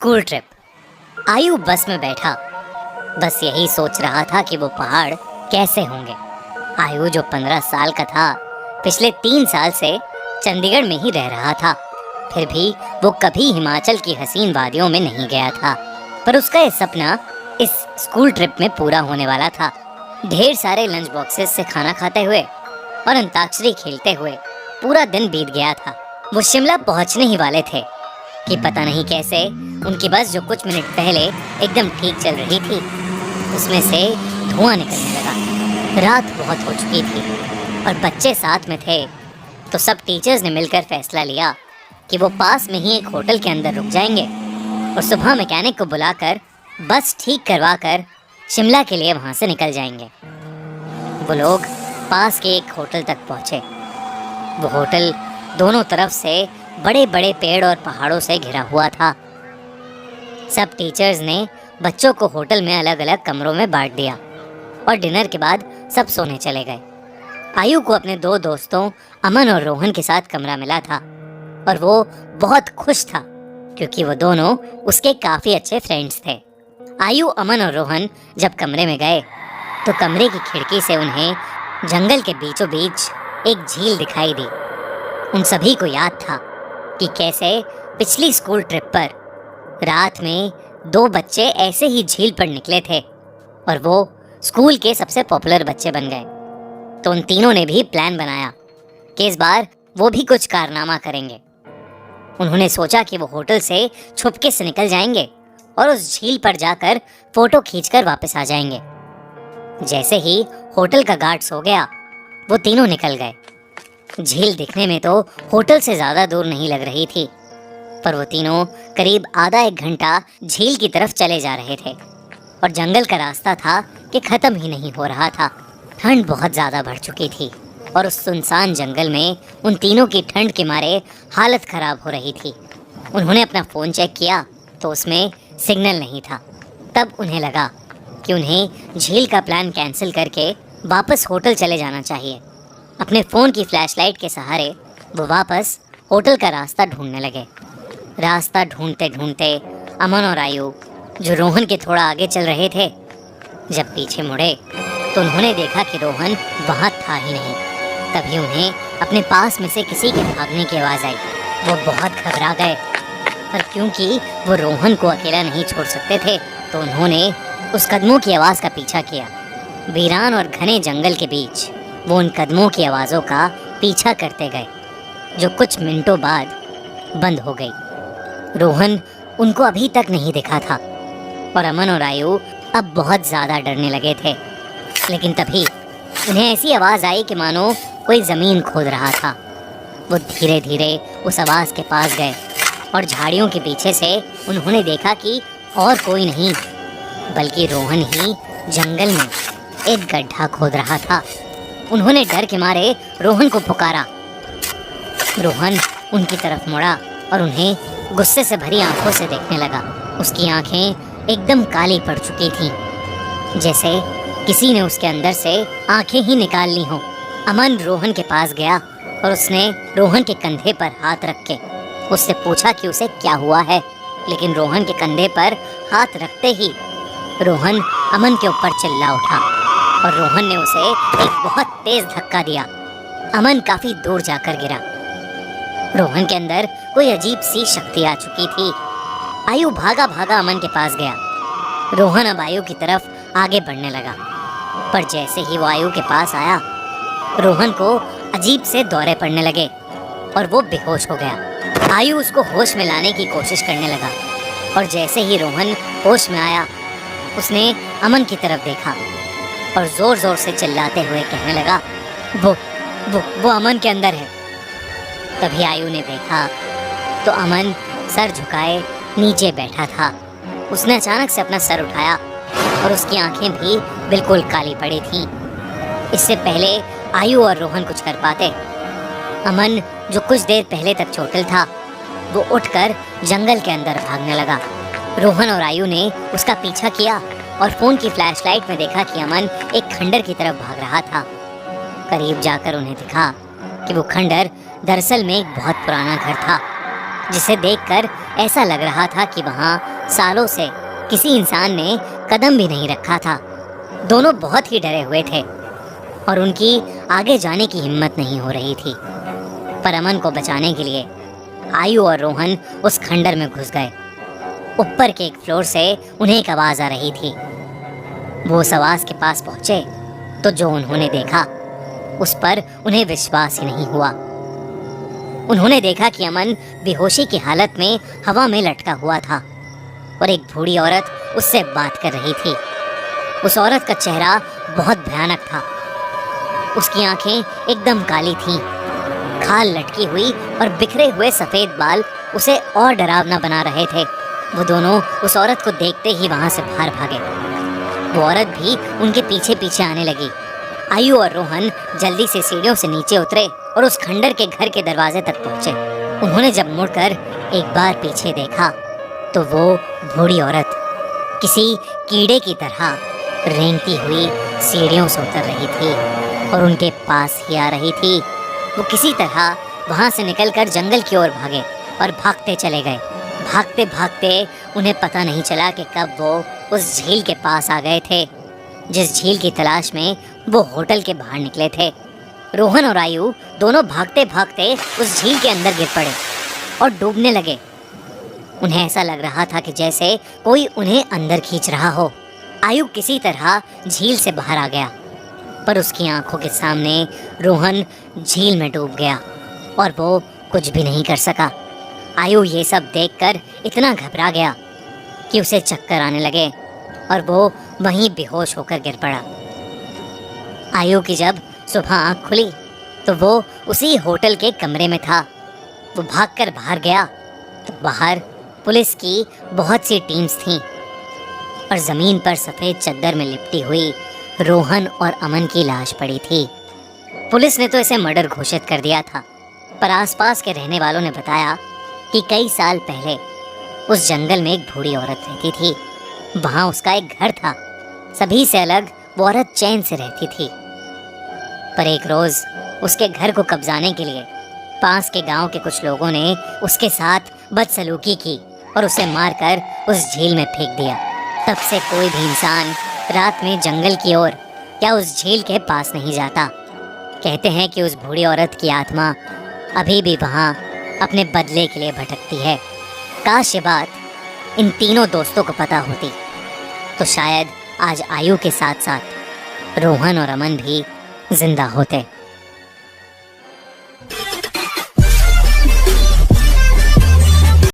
School trip. आयु बस में बैठा, बस यही सोच रहा था कि वो पहाड़ कैसे होंगे। आयु जो 15 साल का था, पिछले 3 साल से चंडीगढ़ में ही रह रहा था। फिर भी वो कभी हिमाचल की हसीन वादियों में नहीं गया था। पर उसका ये सपना इस स्कूल ट्रिप में पूरा होने वाला था। ढेर सारे लंच बॉक्सेस से खाना खाते हुए और अंताक्षरी खेलते हुए पूरा दिन बीत गया था। वो शिमला पहुंचने ही वाले थे कि पता नहीं कैसे उनकी बस जो कुछ मिनट पहले एकदम ठीक चल रही थी, उसमें से धुआं निकलने लगा। रात बहुत हो चुकी थी और बच्चे साथ में थे, तो सब टीचर्स ने मिलकर फैसला लिया कि वो पास में ही एक होटल के अंदर रुक जाएंगे और सुबह मैकेनिक को बुलाकर बस ठीक करवा कर शिमला के लिए वहाँ से निकल जाएंगे। वो लोग पास के एक होटल तक पहुँचे। वो होटल दोनों तरफ से बड़े बड़े पेड़ और पहाड़ों से घिरा हुआ था। सब टीचर्स ने बच्चों को होटल में अलग अलग कमरों में बांट दिया और डिनर के बाद सब सोने चले गए। आयु को अपने 2 दोस्तों अमन और रोहन के साथ कमरा मिला था और वो बहुत खुश था क्योंकि वो दोनों उसके काफ़ी अच्छे फ्रेंड्स थे। आयु, अमन और रोहन जब कमरे में गए तो कमरे की खिड़की से उन्हें जंगल के बीचों बीच एक झील दिखाई दी। उन सभी को याद था कि कैसे पिछली स्कूल ट्रिप पर रात में 2 बच्चे ऐसे ही झील पर निकले थे और वो स्कूल के सबसे पॉपुलर बच्चे बन गए। तो उन तीनों ने भी प्लान बनाया कि इस बार वो भी कुछ कारनामा करेंगे। उन्होंने सोचा कि वो होटल से छुपके से निकल जाएंगे और उस झील पर जाकर फोटो खींचकर वापस आ जाएंगे। जैसे ही होटल का गार्ड सो गया, वो तीनों निकल गए। झील दिखने में तो होटल से ज्यादा दूर नहीं लग रही थी, पर वो तीनों करीब आधा 1 घंटा झील की तरफ चले जा रहे थे और जंगल का रास्ता था कि खत्म ही नहीं हो रहा था। ठंड बहुत ज्यादा बढ़ चुकी थी और उस सुनसान जंगल में उन तीनों की ठंड के मारे हालत खराब हो रही थी। उन्होंने अपना फ़ोन चेक किया तो उसमें सिग्नल नहीं था। तब उन्हें लगा कि उन्हें झील का प्लान कैंसिल करके वापस होटल चले जाना चाहिए। अपने फ़ोन की फ्लैशलाइट के सहारे वो वापस होटल का रास्ता ढूंढने लगे। रास्ता ढूंढते ढूंढते अमन और आयु, जो रोहन के थोड़ा आगे चल रहे थे, जब पीछे मुड़े तो उन्होंने देखा कि रोहन वहाँ था ही नहीं। तभी उन्हें अपने पास में से किसी के भागने की आवाज़ आई। वो बहुत घबरा गए, पर क्योंकि वो रोहन को अकेला नहीं छोड़ सकते थे तो उन्होंने उस कदमों की आवाज़ का पीछा किया। वीरान और घने जंगल के बीच वो उन कदमों की आवाज़ों का पीछा करते गए, जो कुछ मिनटों बाद बंद हो गई। रोहन उनको अभी तक नहीं दिखा था और अमन और आयु अब बहुत ज़्यादा डरने लगे थे। लेकिन तभी उन्हें ऐसी आवाज़ आई कि मानो कोई ज़मीन खोद रहा था। वो धीरे धीरे उस आवाज़ के पास गए और झाड़ियों के पीछे से उन्होंने देखा कि और कोई नहीं बल्कि रोहन ही जंगल में एक गड्ढा खोद रहा था। उन्होंने डर के मारे रोहन को पुकारा। रोहन उनकी तरफ मुड़ा और उन्हें गुस्से से भरी आंखों से देखने लगा। उसकी आंखें एकदम काली पड़ चुकी थीं, जैसे किसी ने उसके अंदर से आंखें ही निकाल ली हों। अमन रोहन के पास गया और उसने रोहन के कंधे पर हाथ रख के उससे पूछा कि उसे क्या हुआ है। लेकिन रोहन के कंधे पर हाथ रखते ही रोहन अमन के ऊपर चिल्ला उठा और रोहन ने उसे एक बहुत तेज धक्का दिया। अमन काफी दूर जाकर गिरा। रोहन के अंदर कोई अजीब सी शक्ति आ चुकी थी। आयु भागा भागा अमन के पास गया। रोहन अब आयु की तरफ आगे बढ़ने लगा, पर जैसे ही वो आयु के पास आया, रोहन को अजीब से दौरे पड़ने लगे और वो बेहोश हो गया। आयु उसको होश में लाने की कोशिश करने लगा और जैसे ही रोहन होश में आया, उसने अमन की तरफ देखा और जोर जोर से चिल्लाते हुए कहने लगा, वो अमन के अंदर है। तभी आयु ने देखा तो अमन सर झुकाए नीचे बैठा था। उसने अचानक से अपना सर उठाया और उसकी आंखें भी बिल्कुल काली पड़ी थीं। इससे पहले आयु और रोहन कुछ कर पाते, अमन जो कुछ देर पहले तक चोटिल था, वो उठकर जंगल के अंदर भागने लगा। रोहन और आयु ने उसका पीछा किया और फ़ोन की फ्लैशलाइट में देखा कि अमन एक खंडर की तरफ भाग रहा था। करीब जाकर उन्हें दिखा कि वो खंडर दरअसल में एक बहुत पुराना घर था, जिसे देखकर ऐसा लग रहा था कि वहाँ सालों से किसी इंसान ने कदम भी नहीं रखा था। दोनों बहुत ही डरे हुए थे और उनकी आगे जाने की हिम्मत नहीं हो रही थी। पर अमन को बचाने के लिए आयु और रोहन उस खंडर में घुस गए। ऊपर के एक फ्लोर से उन्हें एक आवाज आ रही थी। वो उस आवाज के पास पहुंचे तो जो उन्होंने देखा उस पर उन्हें विश्वास ही नहीं हुआ। उन्होंने देखा कि अमन बेहोशी की हालत में हवा में लटका हुआ था और एक बूढ़ी औरत उससे बात कर रही थी। उस औरत का चेहरा बहुत भयानक था। उसकी आंखें एकदम काली थीं। खाल लटकी हुई और बिखरे हुए सफेद बाल उसे और डरावना बना रहे थे। वो दोनों उस औरत को देखते ही वहां से बाहर भागे। वो औरत भी उनके पीछे पीछे आने लगी। आयु और रोहन जल्दी से सीढ़ियों से नीचे उतरे और उस खंडर के घर के दरवाजे तक पहुंचे। उन्होंने जब मुड़कर एक बार पीछे देखा तो वो बूढ़ी औरत किसी कीड़े की तरह रेंगती हुई सीढ़ियों से उतर रही थी और उनके पास ही आ रही थी। वो किसी तरह वहां से निकलकर जंगल की ओर भागे और भागते चले गए। भागते भागते उन्हें पता नहीं चला कि कब वो उस झील के पास आ गए थे, जिस झील की तलाश में वो होटल के बाहर निकले थे। रोहन और आयु दोनों भागते भागते उस झील के अंदर गिर पड़े और डूबने लगे। उन्हें ऐसा लग रहा था कि जैसे कोई उन्हें अंदर खींच रहा हो। आयु किसी तरह झील से बाहर आ गया, पर उसकी आंखों के सामने रोहन झील में डूब गया और वो कुछ भी नहीं कर सका। आयु ये सब देखकर इतना घबरा गया कि उसे चक्कर आने लगे और वो वहीं बेहोश होकर गिर पड़ा। आयु की जब सुबह आंख खुली तो वो उसी होटल के कमरे में था। वो भागकर बाहर गया तो बाहर पुलिस की बहुत सी टीम्स थीं और जमीन पर सफेद चद्दर में लिपटी हुई रोहन और अमन की लाश पड़ी थी। पुलिस ने तो इसे मर्डर घोषित कर दिया था, पर आसपास के रहने वालों ने बताया कि कई साल पहले उस जंगल में एक बूढ़ी औरत रहती थी। वहाँ उसका एक घर था। सभी से अलग वो औरत चैन से रहती थी। पर एक रोज उसके घर को कब्जाने के लिए पास के गांव के कुछ लोगों ने उसके साथ बदसलूकी की और उसे मारकर उस झील में फेंक दिया। तब से कोई भी इंसान रात में जंगल की ओर या उस झील के पास नहीं जाता। कहते हैं कि उस बूढ़ी औरत की आत्मा अभी भी वहाँ अपने बदले के लिए भटकती है। काश ये बात इन तीनों दोस्तों को पता होती तो शायद आज आयु के साथ साथ रोहन और अमन भी जिंदा होते।